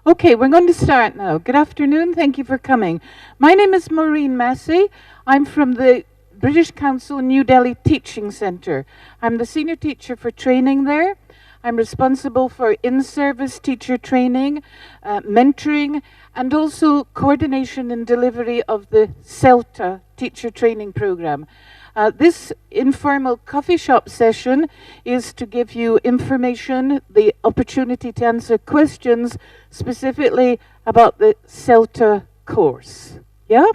Okay, we're going to start now. Good afternoon. Thank you for coming. My name is Maureen Massey. I'm from the British Council New Delhi Teaching Centre. I'm the senior teacher for training there. I'm responsible for in-service teacher training, mentoring, and also coordination and delivery of the CELTA teacher training program. This informal coffee shop session is to give you information, the opportunity to answer questions specifically about the CELTA course. Yeah?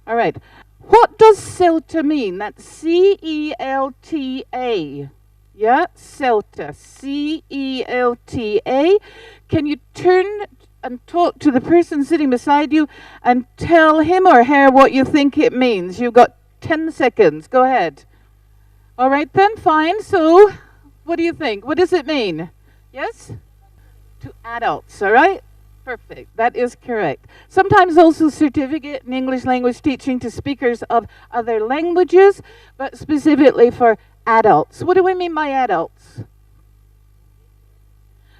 All right. What does CELTA mean? That's C-E-L-T-A. Yeah? CELTA. C-E-L-T-A. Can you turn and talk to the person sitting beside you and tell him or her what you think it means? You've got 10 seconds. Go ahead. All right then, fine. So, what do you think? What does it mean? Yes? To adults, all right? Perfect. That is correct. Sometimes also certificate in English language teaching to speakers of other languages, but specifically for adults. What do we mean by adults?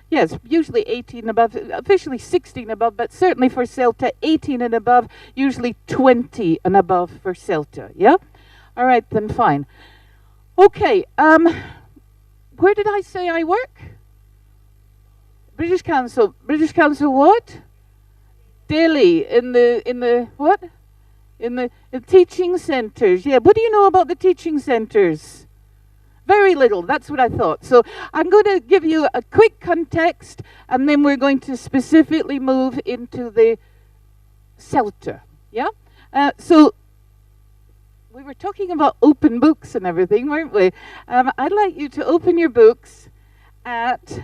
Yes, usually 18 above, officially 16 above, but certainly for CELTA, 18 and above, usually 20 and above for CELTA, yeah? All right, then fine. Okay, where did I say I work? British Council. British Council what? Delhi, in the what? In the teaching centres, yeah. What do you know about the teaching centres? Very little, that's what I thought. So I'm going to give you a quick context, and then we're going to specifically move into the CELTA, yeah? So we were talking about open books and everything, weren't we? I'd like you to open your books at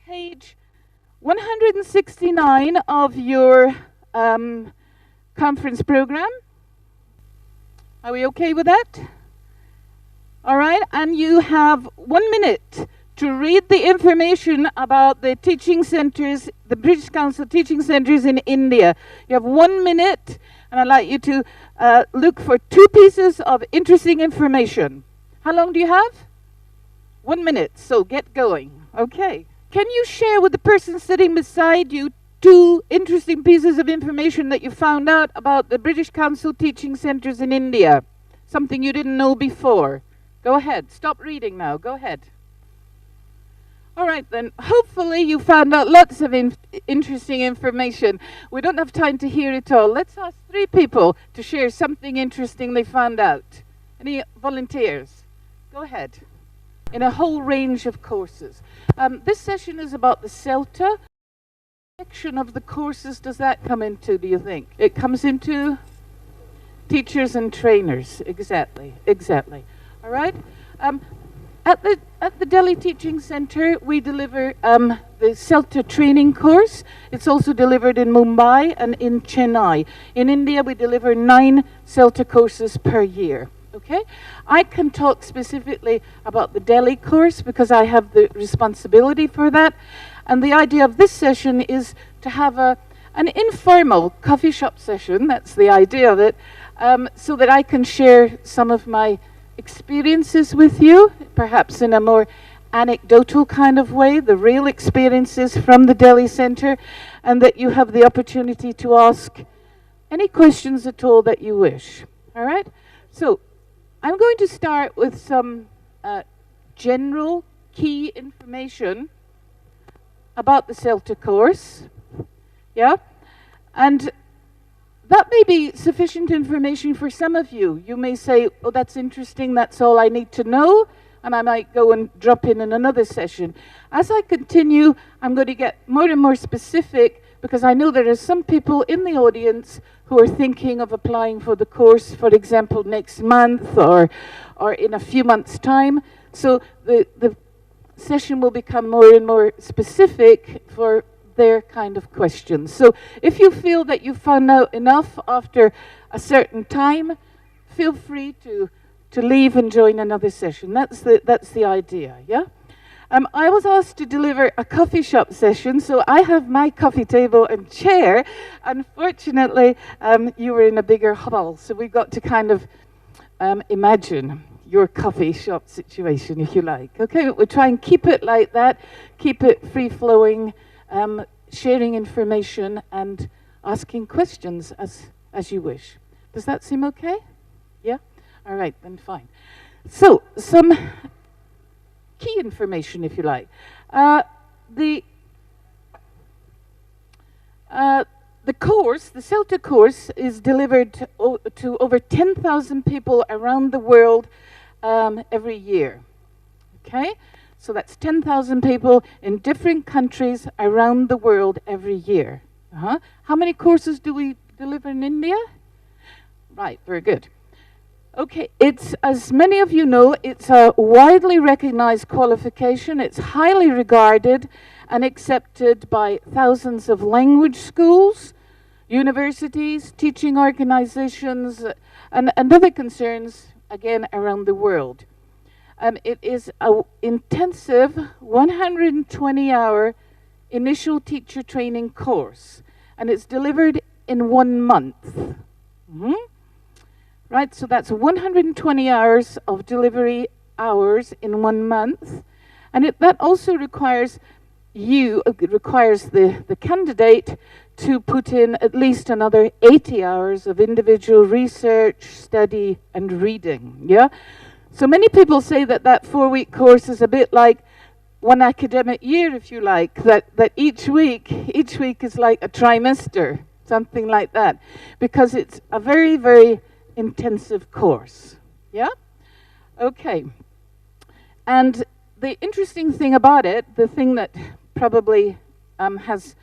page 169 of your conference program. Are we okay with that? All right, and you have 1 minute to read the information about the teaching centres, the British Council teaching centres in India. You have 1 minute, and I'd like you to look for 2 pieces of interesting information. How long do you have? 1 minute, so get going. Okay. Can you share with the person sitting beside you 2 interesting pieces of information that you found out about the British Council teaching centres in India? Something you didn't know before. Go ahead. Stop reading now. Go ahead. All right, then. Hopefully you found out lots of interesting information. We don't have time to hear it all. Let's ask 3 people to share something interesting they found out. Any volunteers? Go ahead. In a whole range of courses. This session is about the CELTA. What section of the courses does that come into, do you think? It comes into teachers and trainers. Exactly. All right. At the Delhi Teaching Centre, we deliver the CELTA training course. It's also delivered in Mumbai and in Chennai. In India, we deliver 9 CELTA courses per year. Okay. I can talk specifically about the Delhi course because I have the responsibility for that. And the idea of this session is to have an informal coffee shop session. That's the idea of it, so that I can share some of my experiences with you, perhaps in a more anecdotal kind of way, the real experiences from the Delhi Centre, and that you have the opportunity to ask any questions at all that you wish. All right? So I'm going to start with some general key information about the CELTA course. Yeah? And that may be sufficient information for some of you. You may say, oh, that's interesting, that's all I need to know, and I might go and drop in another session. As I continue, I'm going to get more and more specific because I know there are some people in the audience who are thinking of applying for the course, for example, next month or in a few months' time. So the session will become more and more specific for their kind of questions. So if you feel that you found out enough after a certain time, feel free to leave and join another session. That's the idea, yeah? I was asked to deliver a coffee shop session, so I have my coffee table and chair. Unfortunately, you were in a bigger hall, so we got to kind of imagine your coffee shop situation, if you like. Okay, we'll try and keep it like that, keep it free-flowing, sharing information and asking questions as you wish. Does that seem okay? Yeah? All right, then fine. So, some key information, if you like. The course, the CELTA course, is delivered to over 10,000 people around the world every year. Okay? So that's 10,000 people in different countries around the world every year. How many courses do we deliver in India? Right, very good. Okay, it's, as many of you know, it's a widely recognized qualification. It's highly regarded and accepted by thousands of language schools, universities, teaching organizations, and other concerns, again, around the world. It is an intensive 120-hour initial teacher training course, and it's delivered in 1 month. Right, so that's 120 hours of delivery hours in 1 month, and that also requires the candidate to put in at least another 80 hours of individual research, study, and reading. Yeah. So many people say that 4-week course is a bit like one academic year, if you like, that each week is like a trimester, something like that, because it's a very, very intensive course. Yeah? Okay. And the interesting thing about it, the thing that probably has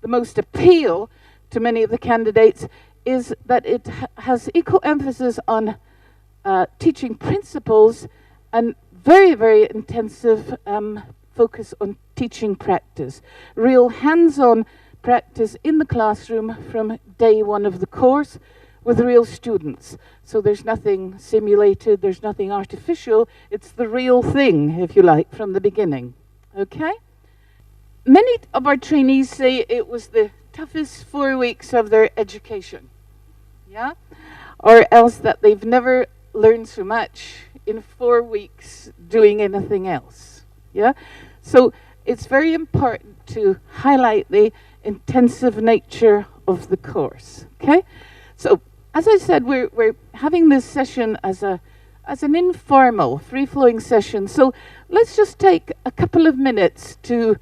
the most appeal to many of the candidates, is that it has equal emphasis on teaching principles and very, very intensive focus on teaching practice. Real hands-on practice in the classroom from day one of the course with real students. So there's nothing simulated, there's nothing artificial, it's the real thing, if you like, from the beginning. Okay? Many of our trainees say it was the toughest 4 weeks of their education. Yeah? Or else that they've never learned so much in 4 weeks doing anything else. Yeah? So it's very important to highlight the intensive nature of the course. Okay? So, as I said, we're having this session as an informal, free-flowing session. So let's just take a couple of minutes to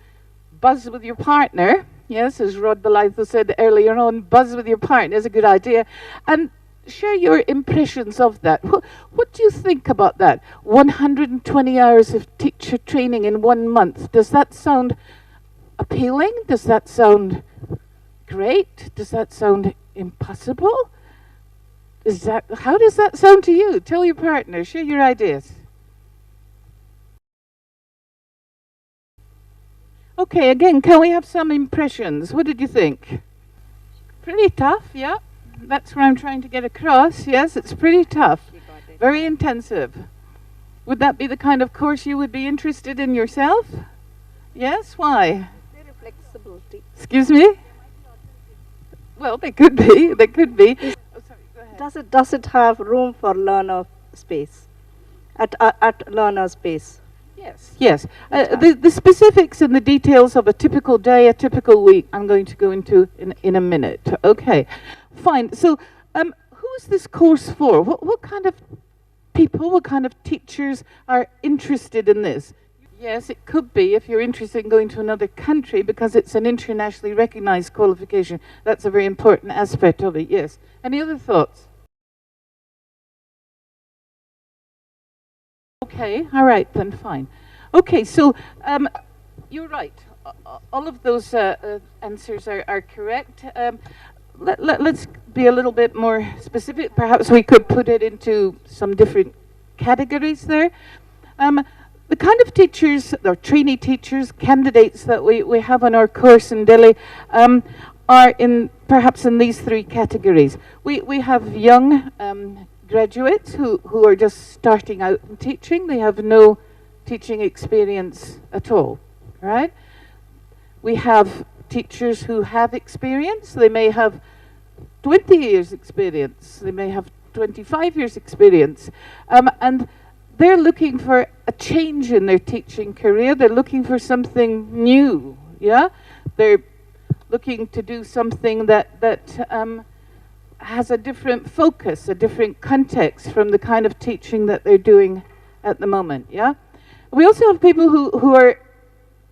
buzz with your partner. Yes, as Rod Belitho said earlier on, buzz with your partner is a good idea. And share your impressions of that. What do you think about that? 120 hours of teacher training in 1 month. Does that sound appealing? Does that sound great? Does that sound impossible? How does that sound to you? Tell your partner, share your ideas. Okay, again, can we have some impressions? What did you think? Pretty tough, yeah. That's what I'm trying to get across. Yes, it's pretty tough. Very intensive. Would that be the kind of course you would be interested in yourself? Yes, why? Very flexibility. Excuse me? Well, they could be. They could be. Oh, sorry, go ahead. Does it have room for learner space? At learner space? Yes. Yes. The specifics and the details of a typical day, a typical week, I'm going to go into in a minute. Okay. Fine. So, who is this course for? What kind of people, what kind of teachers are interested in this? Yes, it could be if you're interested in going to another country because it's an internationally recognized qualification. That's a very important aspect of it, yes. Any other thoughts? Okay, all right, then fine. Okay, so you're right. All of those answers are correct. Let's be a little bit more specific. Perhaps we could put it into some different categories there. The kind of teachers, or trainee teachers, candidates that we have on our course in Delhi are perhaps in these 3 categories. We have young graduates who are just starting out in teaching. They have no teaching experience at all, right? We have teachers who have experience. They may have 20 years experience. They may have 25 years experience. And they're looking for a change in their teaching career. They're looking for something new, yeah? They're looking to do something that has a different focus, a different context from the kind of teaching that they're doing at the moment, yeah? We also have people who are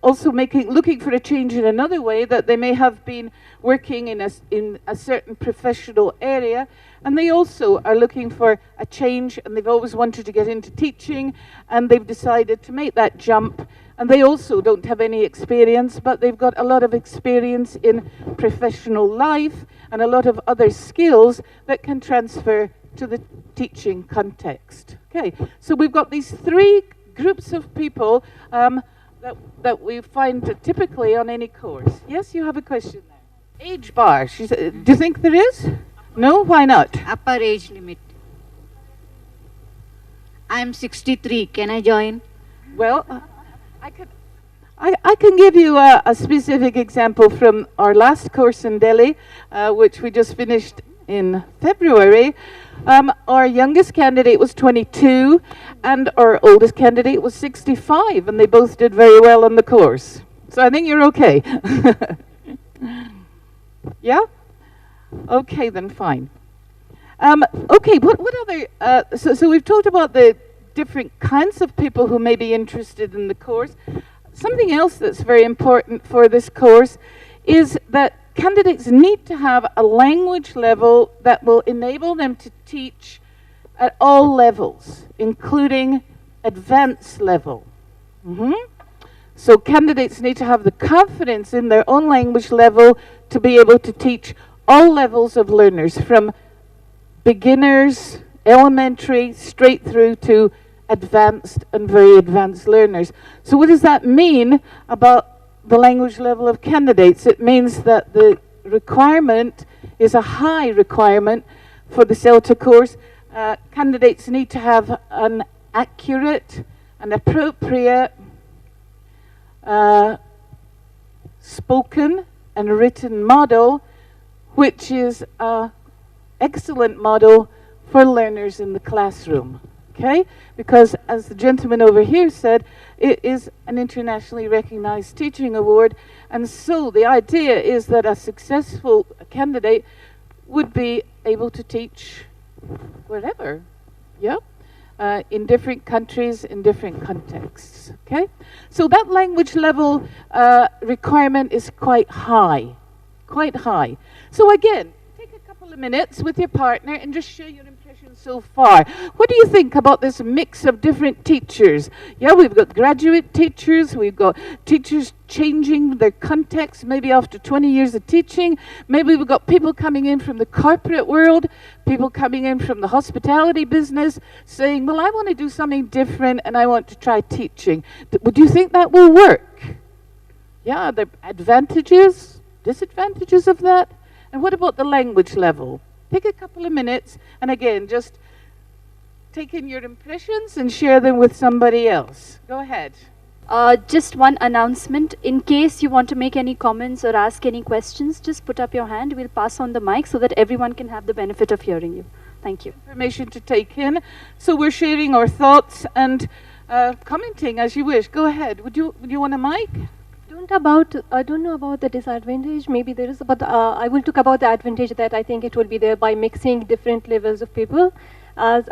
also looking for a change in another way, that they may have been working in a certain professional area, and they also are looking for a change, and they've always wanted to get into teaching, and they've decided to make that jump, and they also don't have any experience, but they've got a lot of experience in professional life and a lot of other skills that can transfer to the teaching context. Okay, so we've got these three groups of people that we find typically on any course. Yes, you have a question there. Age bar. She said, do you think there is? No? Why not? Upper age limit. I'm 63. Can I join? Well, I can give you a specific example from our last course in Delhi, which we just finished in February. Our youngest candidate was 22, and our oldest candidate was 65, and they both did very well on the course. So I think you're okay. Yeah? Okay, then fine. Okay, what other, so we've talked about the different kinds of people who may be interested in the course. Something else that's very important for this course is that candidates need to have a language level that will enable them to teach at all levels, including advanced level. So candidates need to have the confidence in their own language level to be able to teach all levels of learners, from beginners, elementary, straight through to advanced and very advanced learners. So what does that mean about the language level of candidates? It means that the requirement is a high requirement for the CELTA course. Candidates need to have an accurate and appropriate spoken and written model, which is an excellent model for learners in the classroom. Okay? Because, as the gentleman over here said, it is an internationally recognized teaching award, and so the idea is that a successful candidate would be able to teach wherever, yeah? In different countries, in different contexts, okay? So that language level requirement is quite high, quite high. So again, take a couple of minutes with your partner and just share your impressions so far. What do you think about this mix of different teachers? Yeah, we've got graduate teachers, we've got teachers changing their context, maybe after 20 years of teaching. Maybe we've got people coming in from the corporate world, people coming in from the hospitality business, saying, well, I want to do something different and I want to try teaching. Would you think that will work? Yeah, are there advantages, disadvantages of that? And what about the language level? Take a couple of minutes, and again, just take in your impressions and share them with somebody else. Go ahead. Just one announcement. In case you want to make any comments or ask any questions, just put up your hand. We'll pass on the mic so that everyone can have the benefit of hearing you. Thank you. Information to take in. So we're sharing our thoughts and commenting as you wish. Go ahead. Would you want a mic? I don't know about the disadvantage. Maybe there is, but I will talk about the advantage that I think it will be there by mixing different levels of people, as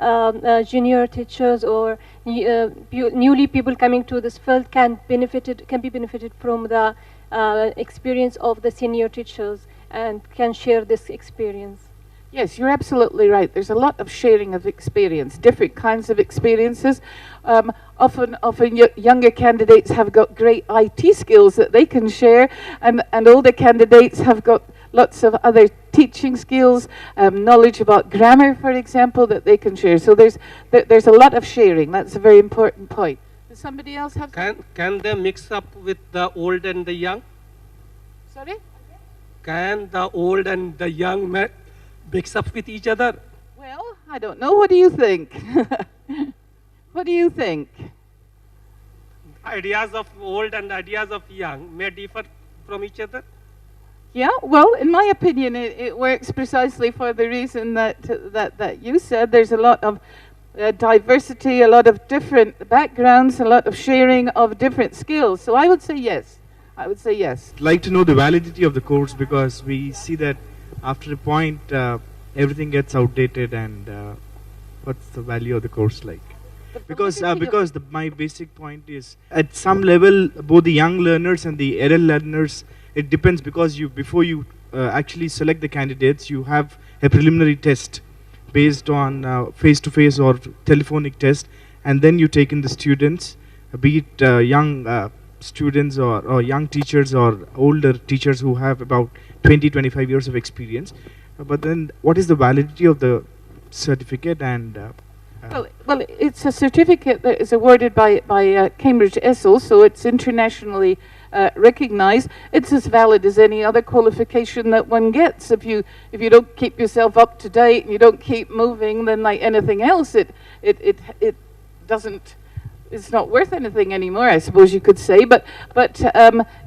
junior teachers or newly people coming to this field can be benefited from the experience of the senior teachers and can share this experience. Yes, you're absolutely right. There's a lot of sharing of experience, different kinds of experiences. Often younger candidates have got great IT skills that they can share, and older candidates have got lots of other teaching skills, knowledge about grammar, for example, that they can share. So there's a lot of sharing. That's a very important point. Does somebody else have? Can they mix up with the old and the young? Sorry? Can the old and the young mix up with each other? Well, I don't know. What do you think? What do you think? Ideas of old and ideas of young may differ from each other? Yeah, well, in my opinion, it works precisely for the reason that you said. There's a lot of diversity, a lot of different backgrounds, a lot of sharing of different skills. So I would say yes. I would say yes. I'd like to know the validity of the course, because we see that after a point everything gets outdated, and what's the value of the course like? Because my basic point is, at some level, both the young learners and the adult learners, it depends, because before you actually select the candidates, you have a preliminary test based on face-to-face or telephonic test, and then you take in the students, be it young students or young teachers or older teachers who have about 20-25 years of experience. But then what is the validity of the certificate? And well, it's a certificate that is awarded by Cambridge ESSL, so it's internationally recognized. It's as valid as any other qualification that one gets. If you don't keep yourself up to date and you don't keep moving, then like anything else, it doesn't. It's not worth anything anymore, I suppose you could say. But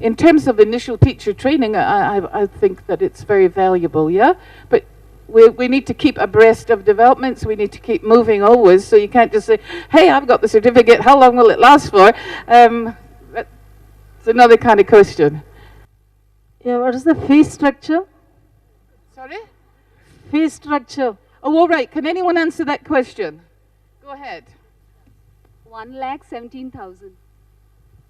in terms of initial teacher training, I think that it's very valuable. Yeah, but we need to keep abreast of developments. We need to keep moving always. So you can't just say, "Hey, I've got the certificate. How long will it last for?" It's another kind of question. Yeah, what is the fee structure? Sorry? Fee structure. Oh, all right. Can anyone answer that question? Go ahead. 1,17,000.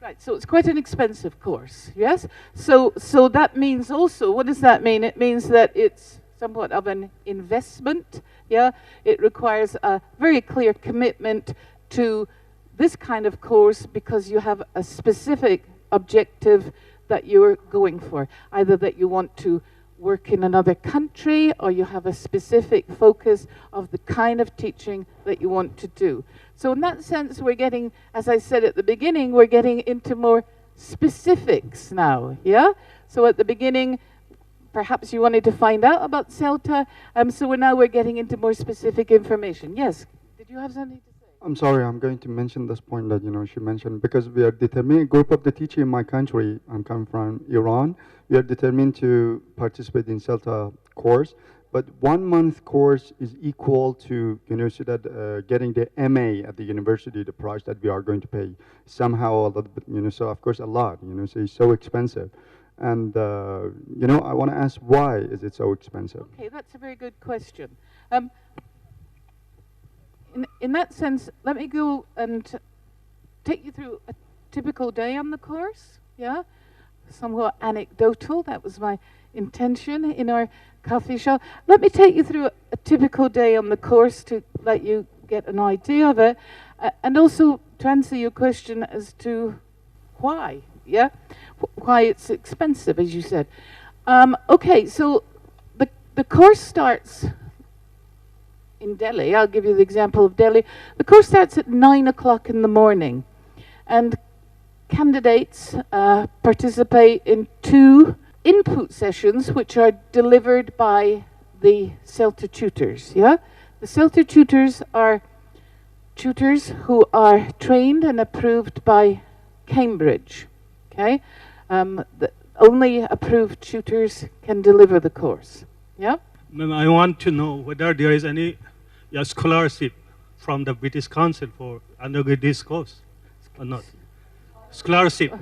Right, so it's quite an expensive course, yes? So that means also, what does that mean? It means that it's somewhat of an investment, yeah? It requires a very clear commitment to this kind of course because you have a specific objective that you're going for, either that you want to work in another country or you have a specific focus of the kind of teaching that you want to do. So in that sense, we're getting, as I said at the beginning, we're getting into more specifics now, yeah? So at the beginning, perhaps you wanted to find out about CELTA, so we're getting into more specific information. Yes, did you have something to say? I'm sorry, I'm going to mention this point that, she mentioned, because we are determined, group of the teacher in my country, I'm coming from Iran, we are determined to participate in CELTA course, but 1 month course is equal to, so that getting the MA at the university, the price that we are going to pay, somehow a little bit, so of course a lot, so it's so expensive. And, I want to ask, why is it so expensive? Okay, that's a very good question. In that sense, let me go and take you through a typical day on the course, yeah? Somewhat anecdotal, that was my intention in our coffee shop. Let me take you through a typical day on the course to let you get an idea of it, and also to answer your question as to why, yeah? Why it's expensive, as you said. Okay, so the course starts in Delhi. I'll give you the example of Delhi. The course starts at 9 o'clock in the morning, and candidates participate in 2 input sessions which are delivered by the CELTA tutors, yeah? The CELTA tutors are tutors who are trained and approved by Cambridge, okay? Only approved tutors can deliver the course, yeah? Ma'am, I want to know whether there is any scholarship from the British Council for undergrad this course or not. Scholarship,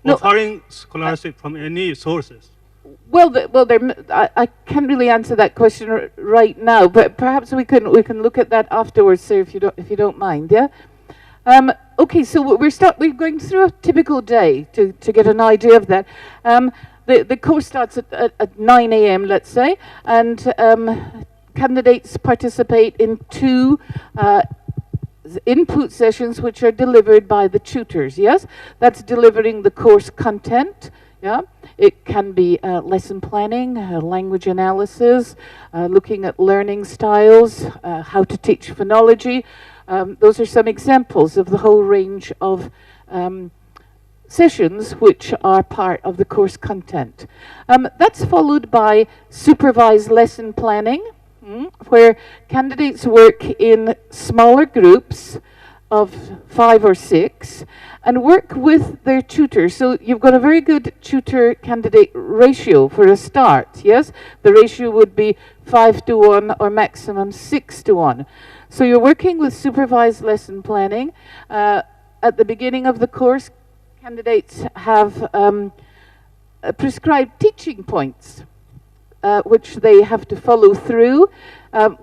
no, offering scholarship from any sources. Well, I can't really answer that question right now, but perhaps we can look at that afterwards, sir, if you don't mind, yeah. Okay, so we're going through a typical day to get an idea of that. The course starts at 9 a.m., let's say, and candidates participate in 2 input sessions which are delivered by the tutors, yes? That's delivering the course content, yeah? It can be lesson planning, language analysis, looking at learning styles, how to teach phonology. Those are some examples of the whole range of sessions which are part of the course content. That's followed by supervised lesson planning, where candidates work in smaller groups of 5 or 6 and work with their tutor. So you've got a very good tutor-candidate ratio for a start, yes? The ratio would be 5-to-1 or maximum 6-to-1. So you're working with supervised lesson planning. At the beginning of the course, candidates have prescribed teaching points, which they have to follow through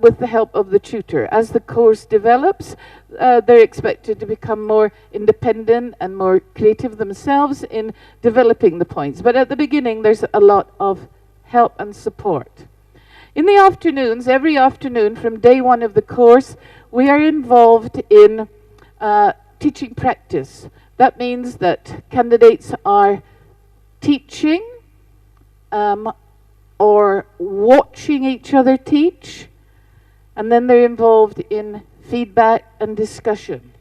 with the help of the tutor. As the course develops, they're expected to become more independent and more creative themselves in developing the points. But at the beginning, there's a lot of help and support. In the afternoons, every afternoon from day one of the course, we are involved in teaching practice. That means that candidates are teaching or watching each other teach, and then they're involved in feedback and discussion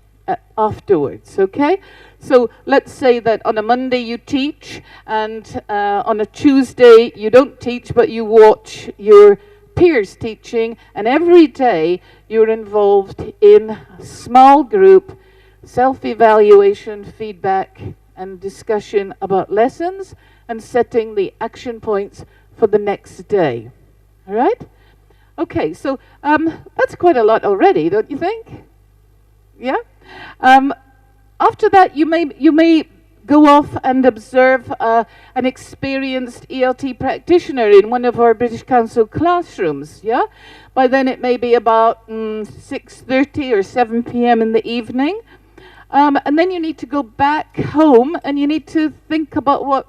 afterwards, okay? So let's say that on a Monday you teach, and on a Tuesday you don't teach, but you watch your peers teaching, and every day you're involved in a small group self-evaluation, feedback, and discussion about lessons and setting the action points for the next day. All right? Okay, so that's quite a lot already, don't you think? Yeah? After that, you may go off and observe an experienced ELT practitioner in one of our British Council classrooms, yeah? By then it may be about 6:30 or 7 p.m. in the evening. And then you need to go back home and you need to think about what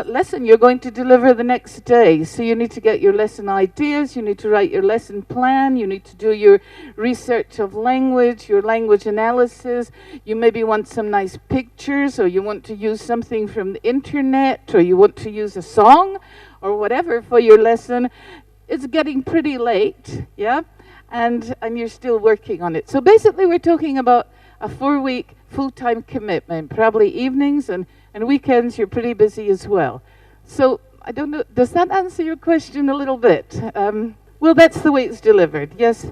lesson you're going to deliver the next day. So you need to get your lesson ideas, you need to write your lesson plan, you need to do your research of language, your language analysis. You maybe want some nice pictures, or you want to use something from the internet, or you want to use a song or whatever for your lesson. It's getting pretty late, yeah? And you're still working on it. So basically we're talking about a 4-week full-time commitment, probably evenings and weekends you're pretty busy as well. So I don't know, does that answer your question a little bit? Well, that's the way it's delivered, yes?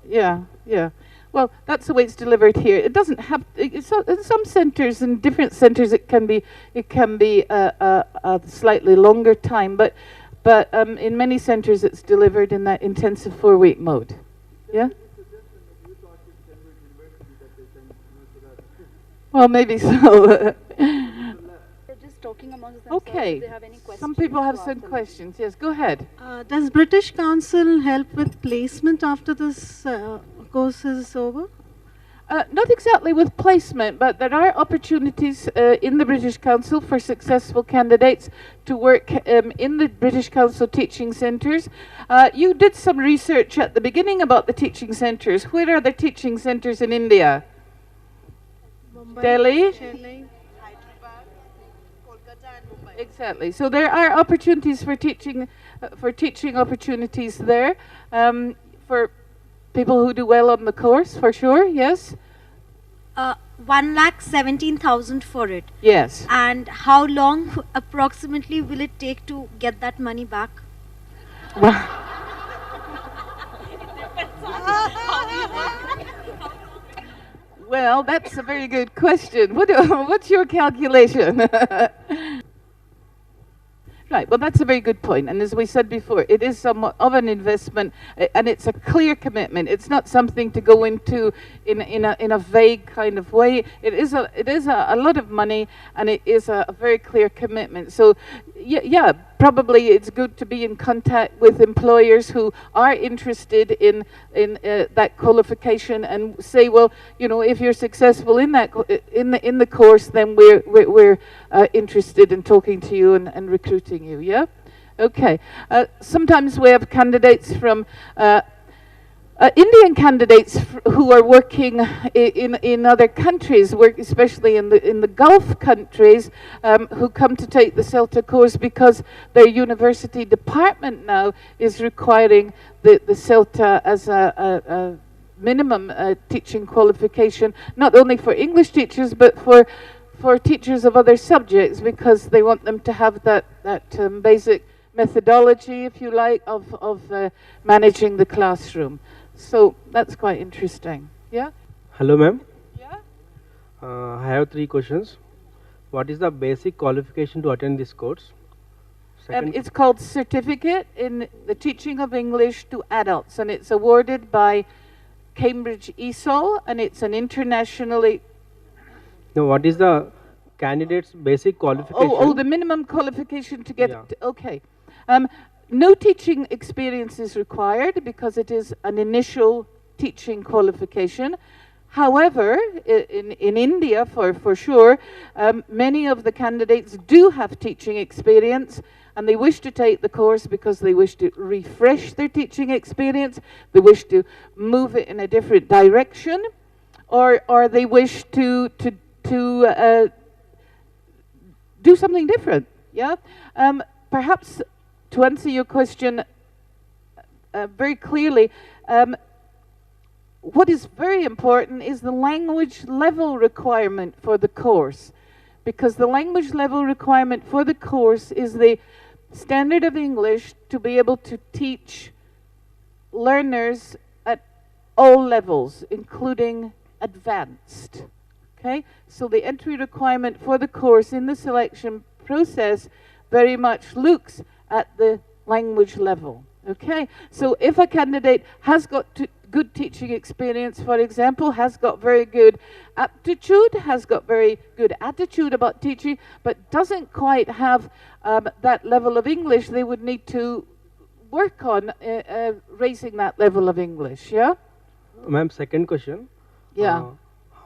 Yeah, yeah. Well, that's the way it's delivered here. It doesn't have, in some centres, in different centres, it can be a slightly longer time, but in many centres it's delivered in that intensive 4-week mode. Yeah? Well, maybe so. They're just talking amongst themselves. Okay. If they have any questions, Some people have to some ask them. questions. Yes, go ahead. Does British Council help with placement after this course is over? Not exactly with placement, but there are opportunities in the British Council for successful candidates to work in the British Council teaching centres. You did some research at the beginning about the teaching centres. Where are the teaching centres in India? Mumbai, Delhi? Chennai, Hyderabad, Kolkata and Mumbai. Exactly. So there are opportunities for teaching opportunities there for people who do well on the course, for sure. Yes. 1,17,000 for it. Yes. And how long approximately will it take to get that money back? Well, that's a very good question. What's your calculation? Right, well, that's a very good point. And as we said before, it is somewhat of an investment, and it's a clear commitment. It's not something to go into in a vague kind of way. It is a lot of money, and it is a very clear commitment. So, yeah, probably it's good to be in contact with employers who are interested in that qualification and say, well, you know, if you're successful in that in the course, then we're interested in talking to you and recruiting you. Yeah, okay. Sometimes we have candidates from Indian candidates who are working in other countries, especially in the Gulf countries, who come to take the CELTA course because their university department now is requiring the CELTA as a minimum teaching qualification, not only for English teachers but for teachers of other subjects, because they want them to have that basic methodology, if you like, of managing the classroom. So that's quite interesting. Yeah? Hello, ma'am. Yeah? I have 3 questions. What is the basic qualification to attend this course? Second, It's called Certificate in the Teaching of English to Adults, and it's awarded by Cambridge ESOL, and it's an internationally... no, what is the candidate's basic qualification. Oh, the minimum qualification to get Yeah. it. Okay. No teaching experience is required because it is an initial teaching qualification. However, in India, for sure, many of the candidates do have teaching experience, and they wish to take the course because they wish to refresh their teaching experience, they wish to move it in a different direction, or they wish to do something different. Yeah. Perhaps to answer your question very clearly. What is very important is the language level requirement for the course, because the language level requirement for the course is the standard of English to be able to teach learners at all levels, including advanced. Okay? So the entry requirement for the course in the selection process very much looks at the language level. Okay? So if a candidate has got good teaching experience, for example, has got very good aptitude, has got very good attitude about teaching, but doesn't quite have that level of English, they would need to work on raising that level of English, yeah? Ma'am, second question. Yeah.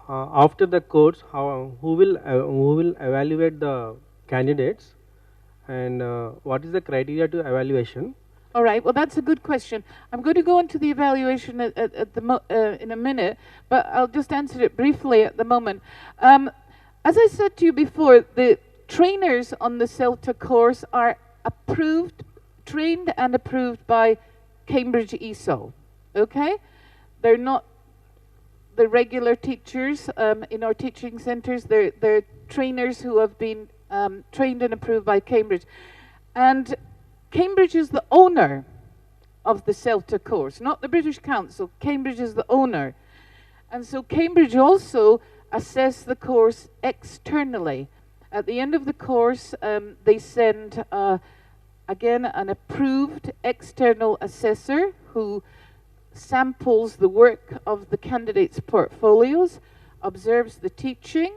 After the course, who will evaluate the candidates, and what is the criteria to evaluation? All right, well, that's a good question. I'm going to go into the evaluation in a minute, but I'll just answer it briefly at the moment. As I said to you before, the trainers on the CELTA course are trained and approved by Cambridge ESO, okay? They're not the regular teachers in our teaching centres. They're trainers who have been trained and approved by Cambridge. And Cambridge is the owner of the CELTA course, not the British Council. Cambridge is the owner. And so Cambridge also assess the course externally. At the end of the course, they send, again, an approved external assessor who samples the work of the candidates' portfolios, observes the teaching,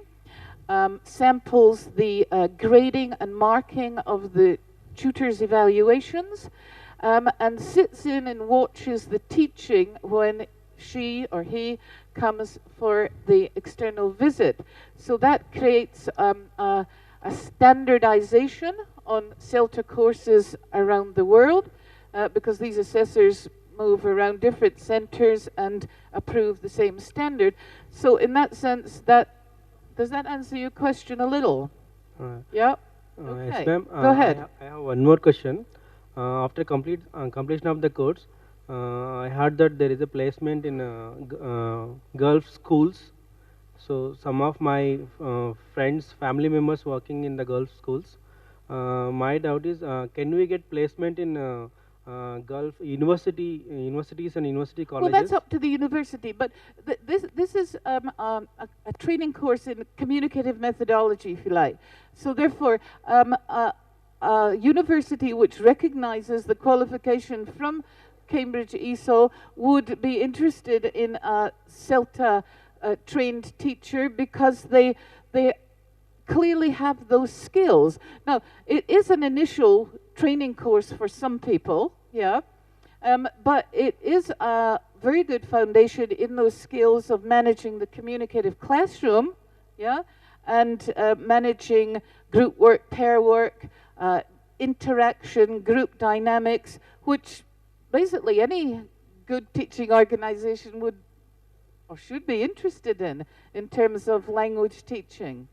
samples the grading and marking of the tutors' evaluations, and sits in and watches the teaching when she or he comes for the external visit. So that creates a standardization on CELTA courses around the world, because these assessors move around different centres and approve the same standard. So in that sense, does that answer your question a little? Yeah? Okay. Yes, ma'am. Go ahead. I have one more question. After completion of the course, I heard that there is a placement in girls' schools. So some of my friends, family members working in the girls' schools. My doubt is, can we get placement in Gulf universities and university colleges? Well, that's up to the university, but this is a training course in communicative methodology, if you like. So therefore, a university which recognizes the qualification from Cambridge ESO would be interested in a CELTA trained teacher, because they clearly have those skills. Now, it is an initial training course for some people, yeah, but it is a very good foundation in those skills of managing the communicative classroom, yeah, and managing group work, pair work, interaction, group dynamics, which basically any good teaching organization would or should be interested in terms of language teaching.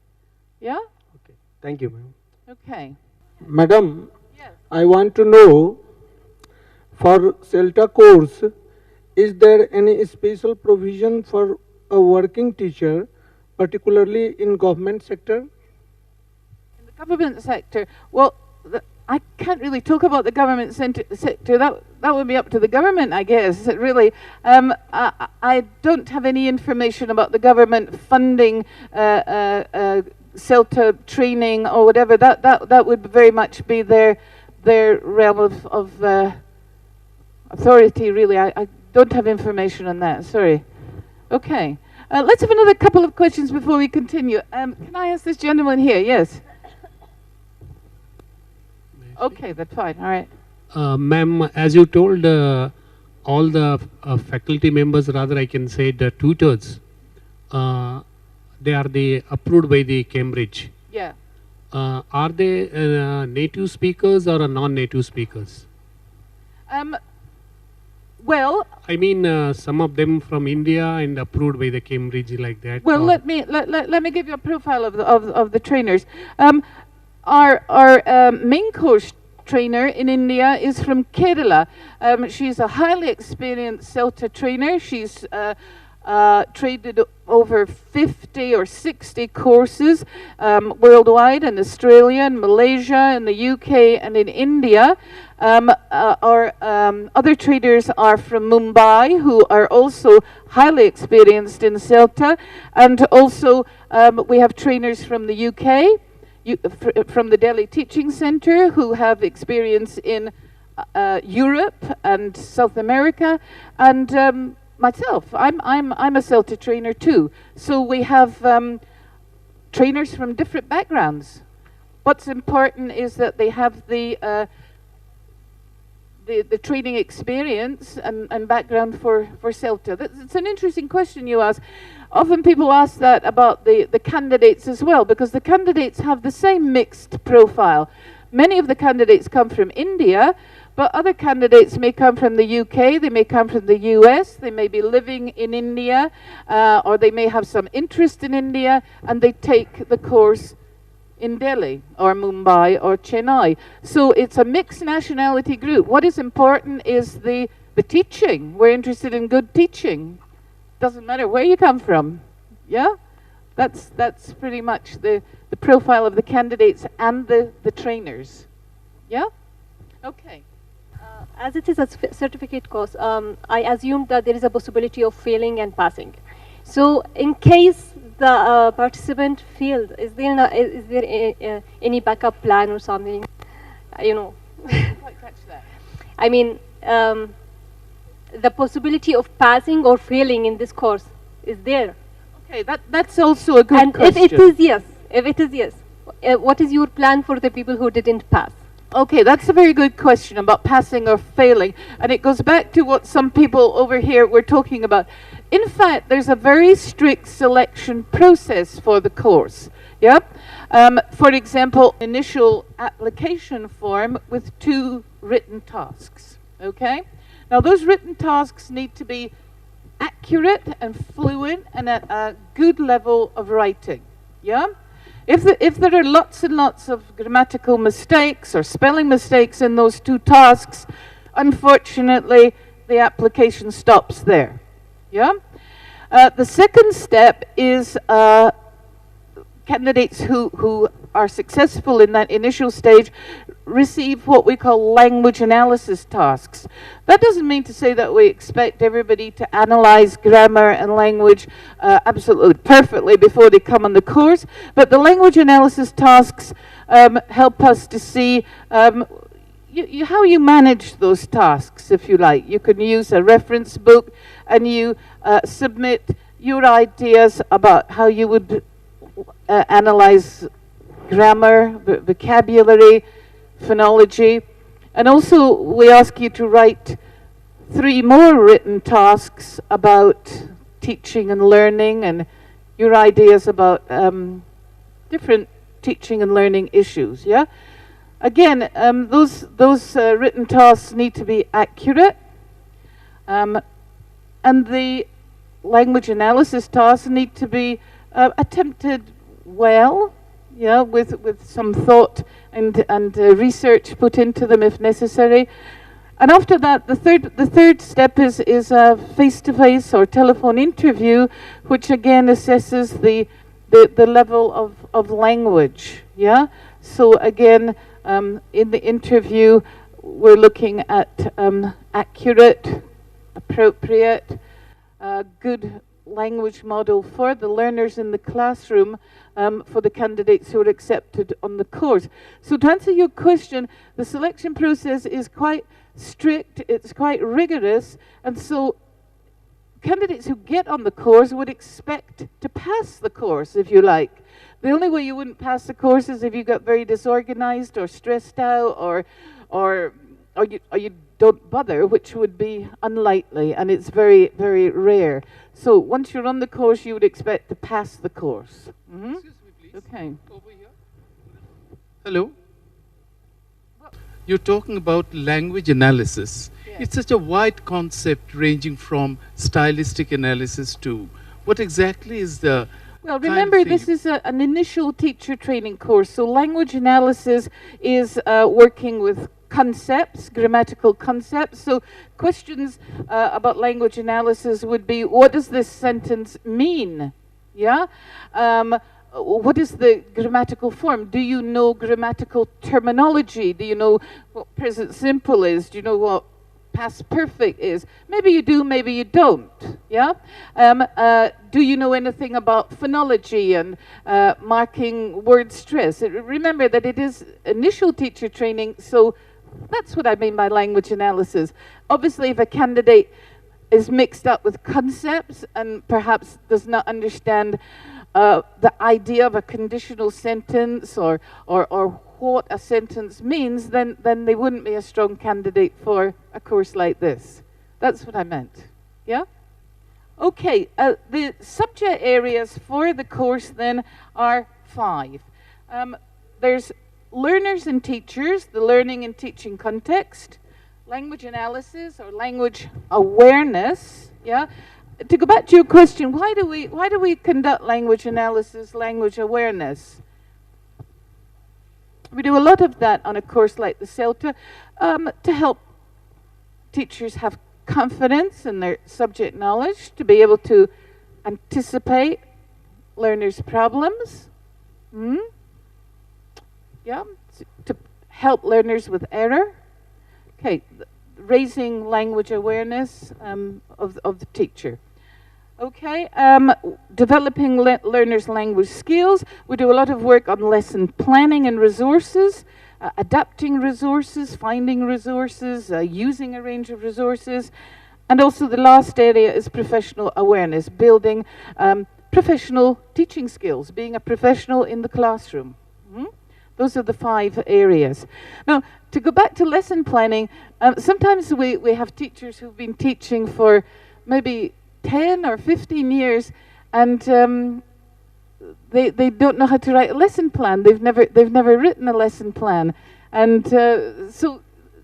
Yeah? Okay. Thank you, ma'am. Okay. Madam, Yes. I want to know, for CELTA course, is there any special provision for a working teacher, particularly in government sector? In the government sector, well, I can't really talk about the government sector. That would be up to the government, I guess. It really, I don't have any information about the government funding CELTA training or whatever. That would very much be their realm of authority. Really, I don't have information on that. Sorry. Okay. Let's have another couple of questions before we continue. Can I ask this gentleman here? Yes. Okay, that's fine. All right. Ma'am, as you told, all the faculty members, rather I can say the tutors, they are approved by the Cambridge. Yeah. Are they native speakers or non-native speakers? Well, I mean, some of them from India and approved by the Cambridge like that. well, let me give you a profile of the trainers. Our main course trainer in India is from Kerala. She's a highly experienced CELTA trainer. She's traded over 50 or 60 courses worldwide in Australia and Malaysia, in the UK and in India. Our other traders are from Mumbai, who are also highly experienced in CELTA, and also we have trainers from the UK, from the Delhi Teaching Centre, who have experience in Europe and South America, and myself, I'm a CELTA trainer too. So we have trainers from different backgrounds. What's important is that they have the training experience and background for CELTA. It's an interesting question you ask. Often people ask that about the candidates as well, because the candidates have the same mixed profile. Many of the candidates come from India, but other candidates may come from the UK, they may come from the US, they may be living in India, or they may have some interest in India, and they take the course in Delhi or Mumbai or Chennai. So it's a mixed nationality group. What is important is the teaching. We're interested in good teaching. Doesn't matter where you come from. Yeah? That's pretty much the profile of the candidates and the trainers. Yeah? Okay. As it is a certificate course, I assume that there is a possibility of failing and passing. So in case the participant failed, is there any backup plan or something? You know. I didn't quite catch that. I mean, the possibility of passing or failing in this course is there. Okay, that's also a good question. And if it is yes, what is your plan for the people who didn't pass? Okay, that's a very good question about passing or failing. And it goes back to what some people over here were talking about. In fact, there's a very strict selection process for the course. Yeah? For example, initial application form with 2 written tasks. Okay? Now, those written tasks need to be accurate and fluent and at a good level of writing. Yeah? If there are lots and lots of grammatical mistakes or spelling mistakes in those 2 tasks, unfortunately, the application stops there. Yeah? The second step is candidates who are successful in that initial stage receive what we call language analysis tasks. That doesn't mean to say that we expect everybody to analyze grammar and language absolutely perfectly before they come on the course, but the language analysis tasks help us to see how you manage those tasks, if you like. You can use a reference book and you submit your ideas about how you would analyze grammar, vocabulary, phonology, and also we ask you to write 3 more written tasks about teaching and learning and your ideas about different teaching and learning issues. Yeah, again, those written tasks need to be accurate, and the language analysis tasks need to be attempted well. Yeah, with some thought and research put into them if necessary. And after that, the third step is a face-to-face or telephone interview, which again assesses the level of language. Yeah. So again, in the interview, we're looking at accurate, appropriate, good language model for the learners in the classroom, for the candidates who are accepted on the course. So to answer your question, the selection process is quite strict, it's quite rigorous, and so candidates who get on the course would expect to pass the course, if you like. The only way you wouldn't pass the course is if you got very disorganized or stressed out or you don't bother, which would be unlikely, and it's very, very rare. So once you're on the course, you would expect to pass the course. Mm-hmm. Excuse me, please. Okay. Over here. Hello. You're talking about language analysis. Yes. It's such a wide concept ranging from stylistic analysis to what exactly is the... Well, remember, this is an initial teacher training course. So language analysis is working with concepts, grammatical concepts. So questions about language analysis would be, what does this sentence mean? Yeah? What is the grammatical form? Do you know grammatical terminology? Do you know what present simple is? Do you know what past perfect is? Maybe you do, maybe you don't. Yeah. Do you know anything about phonology and marking word stress? Remember that it is initial teacher training, so that's what I mean by language analysis. Obviously, if a candidate is mixed up with concepts and perhaps does not understand the idea of a conditional sentence or what a sentence means, then they wouldn't be a strong candidate for a course like this. That's what I meant. Yeah? Okay, the subject areas for the course then are 5. There's learners and teachers, the learning and teaching context, language analysis or language awareness. Yeah? To go back to your question, why do we conduct language analysis, language awareness? We do a lot of that on a course like the CELTA to help teachers have confidence in their subject knowledge, to be able to anticipate learners' problems. Yeah, to help learners with error. Okay, raising language awareness of the teacher. Okay, developing learners' language skills. We do a lot of work on lesson planning and resources, adapting resources, finding resources, using a range of resources. And also the last area is professional awareness, building professional teaching skills, being a professional in the classroom. Those are the 5 areas. Now, to go back to lesson planning, sometimes we have teachers who've been teaching for maybe 10 or 15 years, and they don't know how to write a lesson plan. They've never written a lesson plan, and so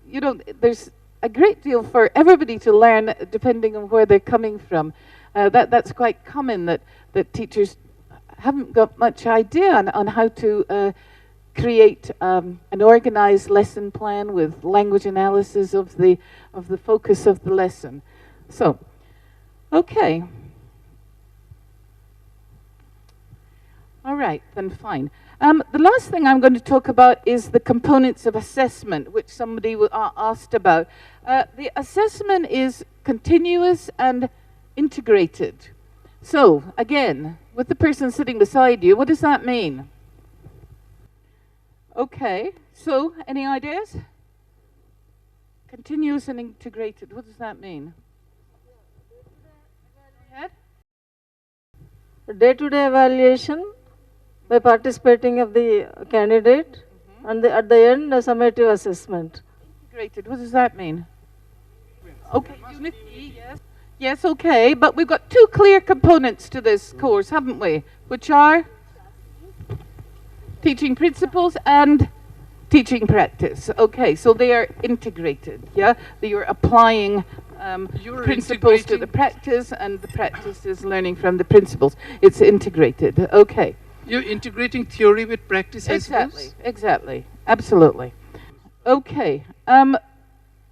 you know there's a great deal for everybody to learn depending on where they're coming from. That's quite common that teachers haven't got much idea on how to create an organized lesson plan with language analysis of the focus of the lesson. So, okay. All right, then fine. The last thing I'm going to talk about is the components of assessment, which somebody asked about. The assessment is continuous and integrated. So, again, with the person sitting beside you, what does that mean? Okay, so any ideas? Continuous and integrated, what does that mean? Day-to-day evaluation by participating of the candidate, and at the end, a summative assessment. Integrated, what does that mean? Okay, Unit E, yes. Yes, okay, but we've got 2 clear components to this course, haven't we? Which are teaching principles and teaching practice. Okay, so they are integrated, yeah? You're applying principles to the practice, and the practice is learning from the principles. It's integrated, okay. You're integrating theory with practice, I suppose? Exactly, absolutely. Okay,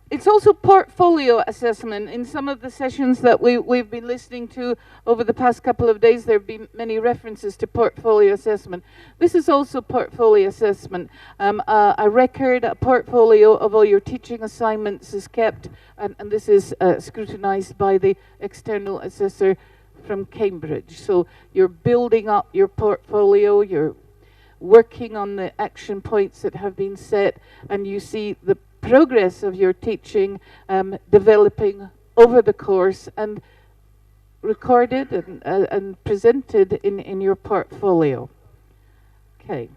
it's also portfolio assessment. In some of the sessions that we've been listening to over the past couple of days, there have been many references to portfolio assessment. This is also portfolio assessment. A record, a portfolio of all your teaching assignments is kept, and this is scrutinized by the external assessor from Cambridge. So you're building up your portfolio, you're working on the action points that have been set, and you see the progress of your teaching developing over the course, and recorded and presented in your portfolio. Okay.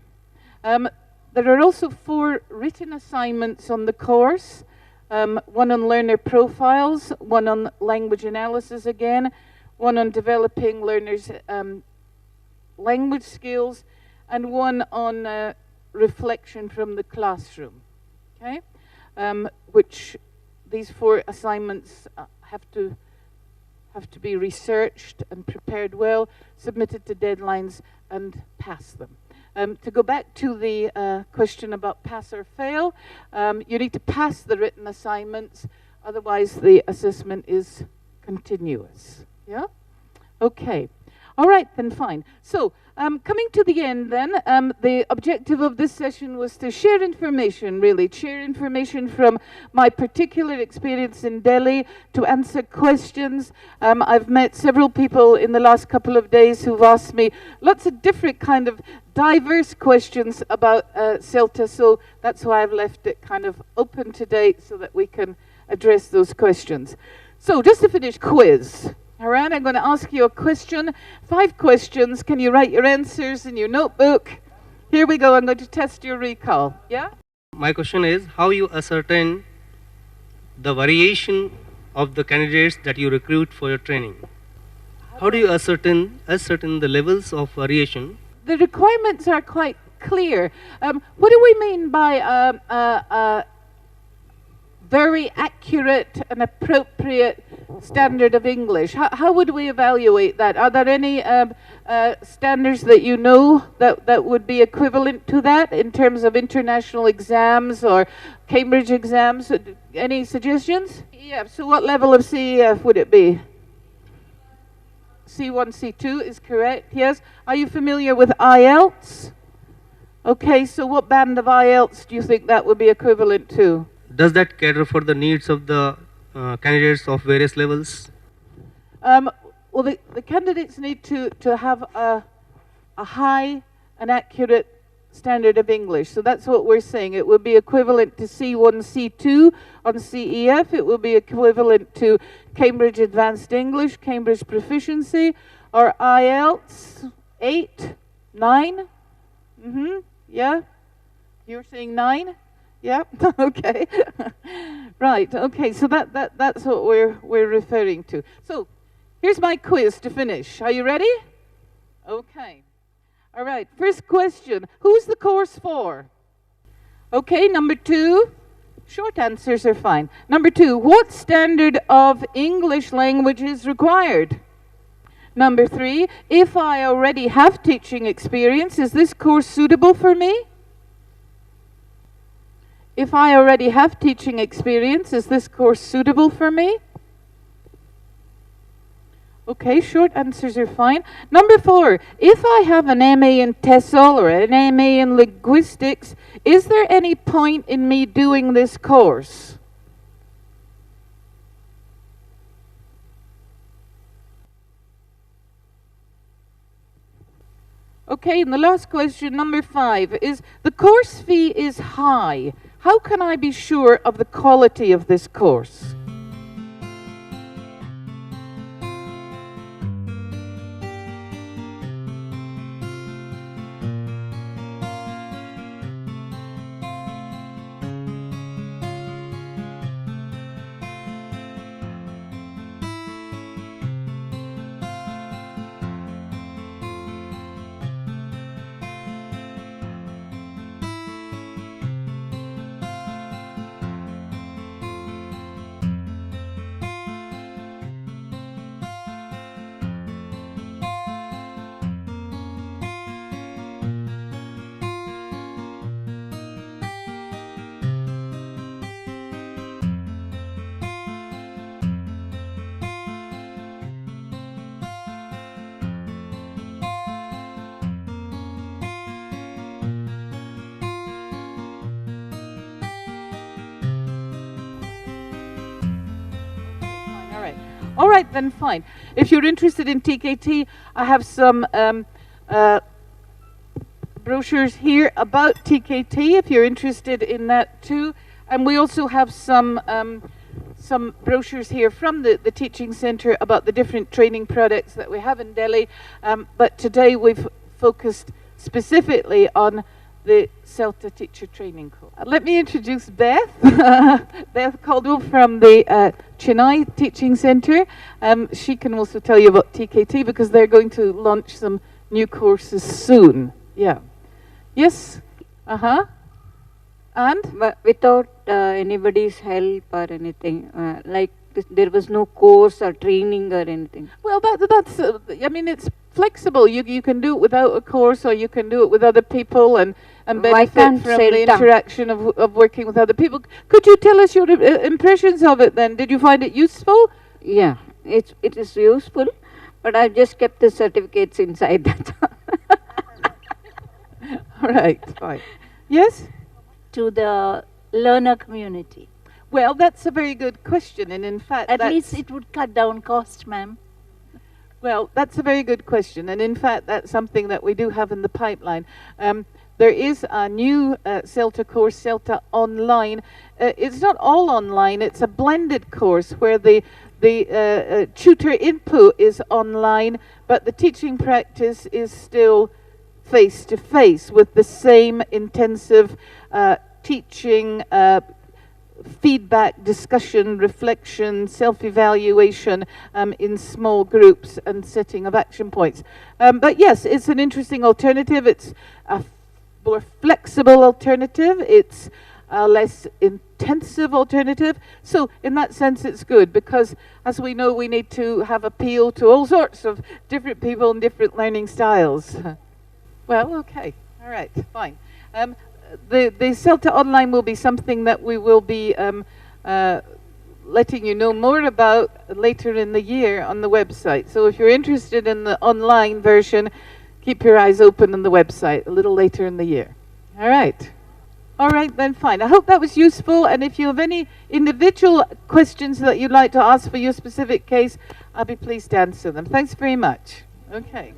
There are also 4 written assignments on the course, one on learner profiles, one on language analysis again, one on developing learners' language skills, and one on reflection from the classroom. Okay, which these 4 assignments have to be researched and prepared well, submitted to deadlines, and pass them. To go back to the question about pass or fail, you need to pass the written assignments, otherwise the assessment is continuous. Yeah? Okay. All right, then fine. So, coming to the end then, the objective of this session was to share information, really, share information from my particular experience in Delhi, to answer questions. I've met several people in the last couple of days who've asked me lots of different kind of diverse questions about CELTA, so that's why I've left it kind of open today so that we can address those questions. So, just to finish, quiz. All right, I'm going to ask you a question, 5 questions. Can you write your answers in your notebook? Here we go. I'm going to test your recall. Yeah? My question is, how you ascertain the variation of the candidates that you recruit for your training? How do you ascertain the levels of variation? The requirements are quite clear. What do we mean by very accurate and appropriate standard of English? How would we evaluate that? Are there any standards that you know that would be equivalent to that in terms of international exams or Cambridge exams? Any suggestions? Yeah, so what level of CEF would it be? C1, C2 is correct, yes. Are you familiar with IELTS? Okay, so what band of IELTS do you think that would be equivalent to? Does that cater for the needs of the candidates of various levels? Well, the candidates need to have a high and accurate standard of English. So that's what we're saying. It would be equivalent to C1, C2 on CEF. It will be equivalent to Cambridge Advanced English, Cambridge Proficiency, or IELTS 8, 9. Yeah? You're saying 9? Yeah, okay. Right, okay, so that's what we're referring to. So, here's my quiz to finish. Are you ready? Okay. All right, first question. Who's the course for? Okay, number 2. Short answers are fine. Number 2, what standard of English language is required? Number 3, if I already have teaching experience, is this course suitable for me? If I already have teaching experience, is this course suitable for me? Okay, short answers are fine. Number 4, if I have an MA in TESOL or an MA in linguistics, is there any point in me doing this course? Okay, and the last question, number 5, is the course fee is high. How can I be sure of the quality of this course? All right, then fine. If you're interested in TKT, I have some brochures here about TKT, if you're interested in that too. And we also have some some brochures here from the Teaching Centre about the different training products that we have in Delhi, but today we've focused specifically on the CELTA teacher training course. Let me introduce Beth, Beth Caldwell from the Chennai Teaching Centre. She can also tell you about TKT because they're going to launch some new courses soon. Yeah. Yes? Uh-huh. And? But without anybody's help or anything, like there was no course or training or anything. Well, that's, I mean, it's flexible. You can do it without a course, or you can do it with other people and benefit from the interaction of working with other people. Could you tell us your impressions of it then? Did you find it useful? Yeah, it is useful, but I've just kept the certificates inside that. All right, fine. Yes? To the learner community. Well, that's a very good question, and in fact, at least it would cut down cost, ma'am. Well, that's a very good question, and in fact, that's something that we do have in the pipeline. There is a new CELTA course, CELTA Online. It's not all online, it's a blended course where the tutor input is online, but the teaching practice is still face-to-face with the same intensive teaching, feedback, discussion, reflection, self-evaluation in small groups and setting of action points. But yes, it's an interesting alternative. It's a more flexible alternative. It's a less intensive alternative. So in that sense, it's good because, as we know, we need to have appeal to all sorts of different people and different learning styles. Well, okay. All right, fine. The CELTA Online will be something that we will be letting you know more about later in the year on the website. So if you're interested in the online version, keep your eyes open on the website a little later in the year. All right. All right, then fine. I hope that was useful. And if you have any individual questions that you'd like to ask for your specific case, I'll be pleased to answer them. Thanks very much. Okay.